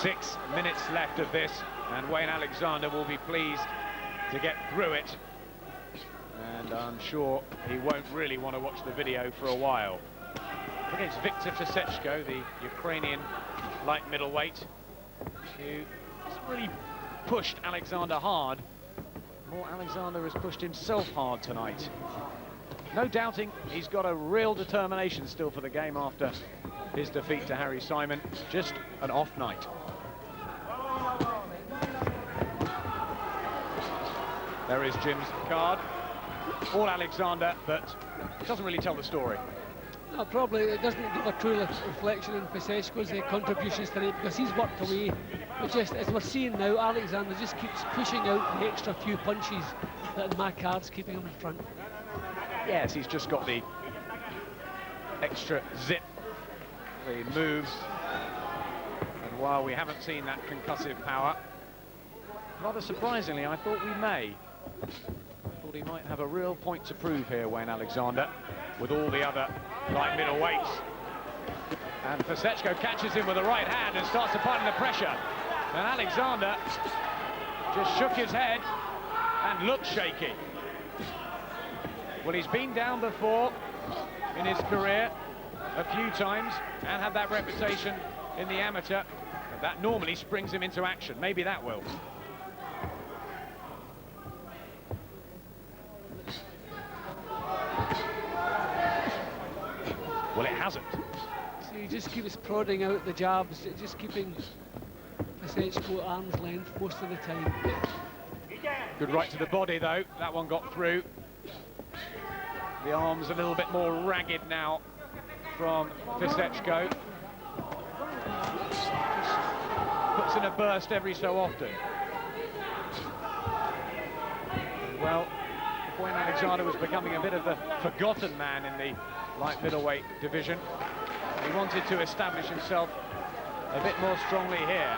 6 minutes left of this, and Wayne Alexander will be pleased to get through it. And I'm sure he won't really want to watch the video for a while. Against Victor Fessechko, the Ukrainian light middleweight, who has really pushed Alexander hard. More Alexander has pushed himself hard tonight. No doubting he's got a real determination still for the game after his defeat to Harry Simon. Just an off night. There is Jim's card. All Alexander, but it doesn't really tell the story. No, probably it doesn't give a true reflection on Fessechko's contributions tonight, because he's worked away. But just as we're seeing now, Alexander just keeps pushing out the extra few punches that in my card's keeping him in front. Yes, he's just got the extra zip, the moves. And while we haven't seen that concussive power, rather surprisingly, I thought we may. Thought he might have a real point to prove here, Wayne Alexander, with all the other light middleweights. And Fessechko catches him with the right hand and starts applying the pressure. And Alexander just shook his head and looked shaky. Well, he's been down before in his career a few times and had that reputation in the amateur. But that normally springs him into action. Maybe that will. Well, it hasn't. So he just keeps prodding out the jabs, just keeping Fessechko at arm's length most of the time. Good right to the body, though. That one got through. The arm's a little bit more ragged now from Fessechko. Puts in a burst every so often. Well, Wayne Alexander was becoming a bit of the forgotten man in the light middleweight division. He wanted to establish himself a bit more strongly here.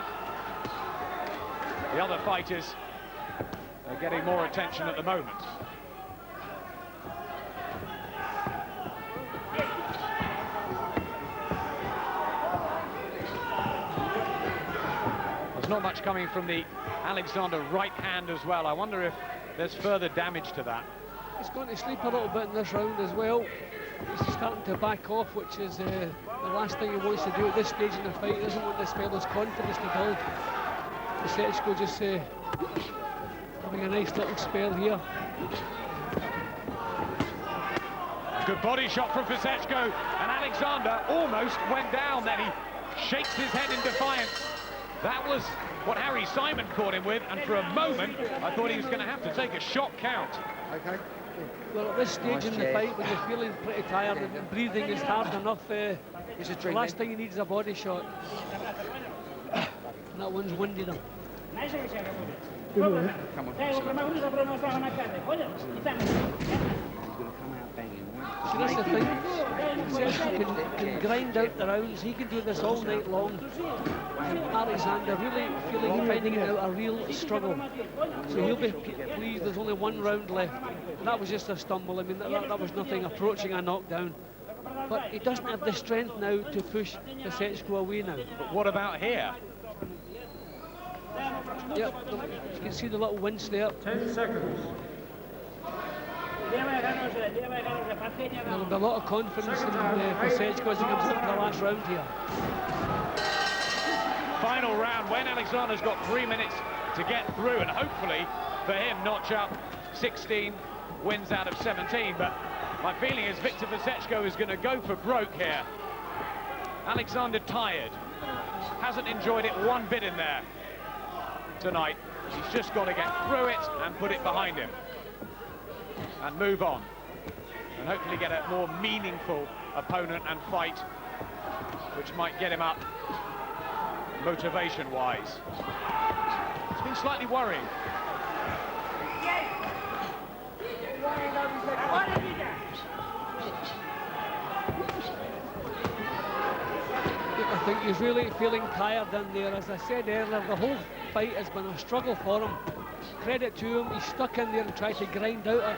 The other fighters are getting more attention at the moment. There's not much coming from the Alexander right hand as well. I wonder if there's further damage to that. He's going to sleep a little bit in this round as well. He's starting to back off, which is the last thing he wants to do at this stage in the fight. He doesn't want this fellow's confidence to build. Fessechko just having a nice little spell here. Good body shot from Fessechko, and Alexander almost went down. Then he shakes his head in defiance. That was what Harry Simon caught him with, and for a moment I thought he was going to have to take a shot count. Okay. Well, at this stage in the fight, when you're feeling pretty tired and breathing is hard enough, the last thing he needs is a body shot. And that one's winded him. Come on. See, that's the thing. Fessechko can grind out the rounds. He can do this all night long. Alexander really finding it out a real struggle. So he'll be pleased there's only one round left. That was just a stumble. I mean, that was nothing approaching a knockdown. But he doesn't have the strength now to push Fessechko away now. But what about here? Yep, you can see the little winch there. 10 seconds. There'll be a lot of confidence in Fessechko as he comes up to the last round here. Final round. Wayne Alexander's got 3 minutes to get through, and hopefully for him notch up 16 wins out of 17. But my feeling is Victor Fessechko is going to go for broke here. Alexander tired, hasn't enjoyed it one bit in there tonight. He's just got to get through it and put it behind him and move on, and hopefully get a more meaningful opponent and fight which might get him up motivation-wise. It's been slightly worrying. I think he's really feeling tired in there. As I said earlier, the whole fight has been a struggle for him. Credit to him, he's stuck in there and tried to grind out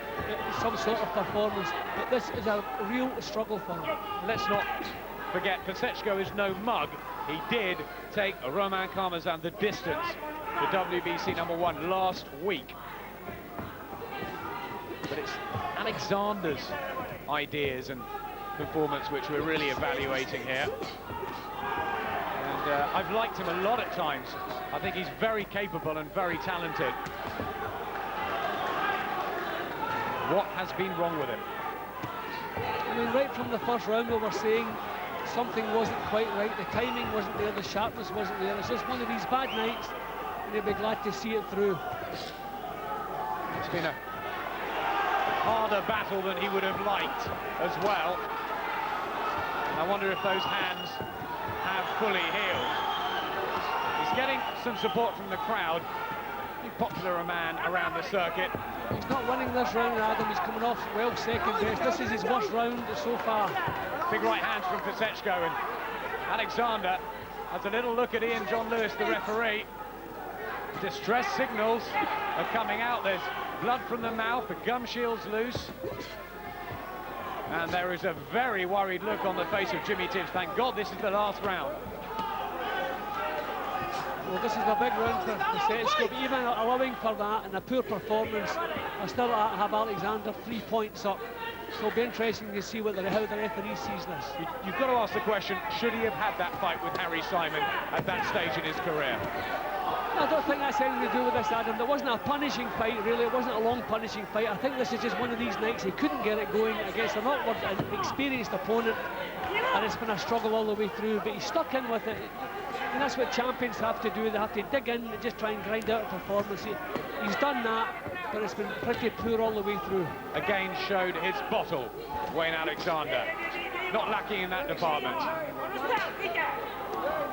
some sort of performance. But this is a real struggle for him. Let's not forget, Fessechko is no mug. he did take Roman Karmazin the distance to WBC #1 last week. But it's Alexander's ideas and performance which we're really evaluating here. And I've liked him a lot at times. I think he's very capable and very talented. What has been wrong with him? I mean, right from the first round we were saying something wasn't quite right, the timing wasn't there, the sharpness wasn't there. It's just one of these bad nights, and he'll be glad to see it through. It's been a harder battle than he would have liked as well. I wonder if those hands have fully healed. He's getting some support from the crowd. He's popular a man around the circuit. He's not winning this round, Adam. He's coming off well second best. This is his worst round so far. Big right hands from Fessechko, and Alexander has a little look at Ian John Lewis, the referee. Distress signals are coming out. There's blood from the mouth, the gum shield's loose. And there is a very worried look on the face of Jimmy Tibbs. Thank God this is the last round. Well, this is a big round for Fessechko, but even allowing for that and a poor performance, I still have Alexander 3 points up. So it'll be interesting to see how the referee sees this. You've got to ask the question, should he have had that fight with Harry Simon at that stage in his career? I don't think that's anything to do with this, Adam. There wasn't a punishing fight, really. It wasn't a long punishing fight. I think this is just one of these nights he couldn't get it going against an experienced opponent, and it's been a struggle all the way through, but he stuck in with it. And that's what champions have to do. They have to dig in and just try and grind out a performance. He's done that, but it's been pretty poor all the way through. Again showed his bottle, Wayne Alexander. Not lacking in that department.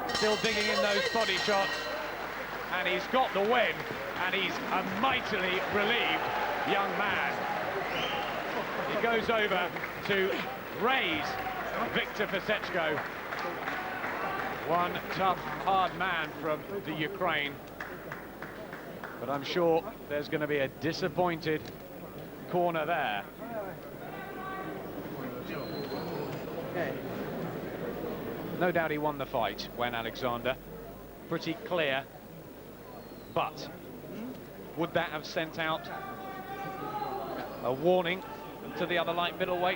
Still digging in those body shots. And he's got the win, and he's a mightily relieved young man. He goes over to raise Victor Fessechko. One tough, hard man from the Ukraine. But I'm sure there's going to be a disappointed corner there. No doubt he won the fight, Wayne Alexander. Pretty clear. But would that have sent out a warning to the other light middleweights?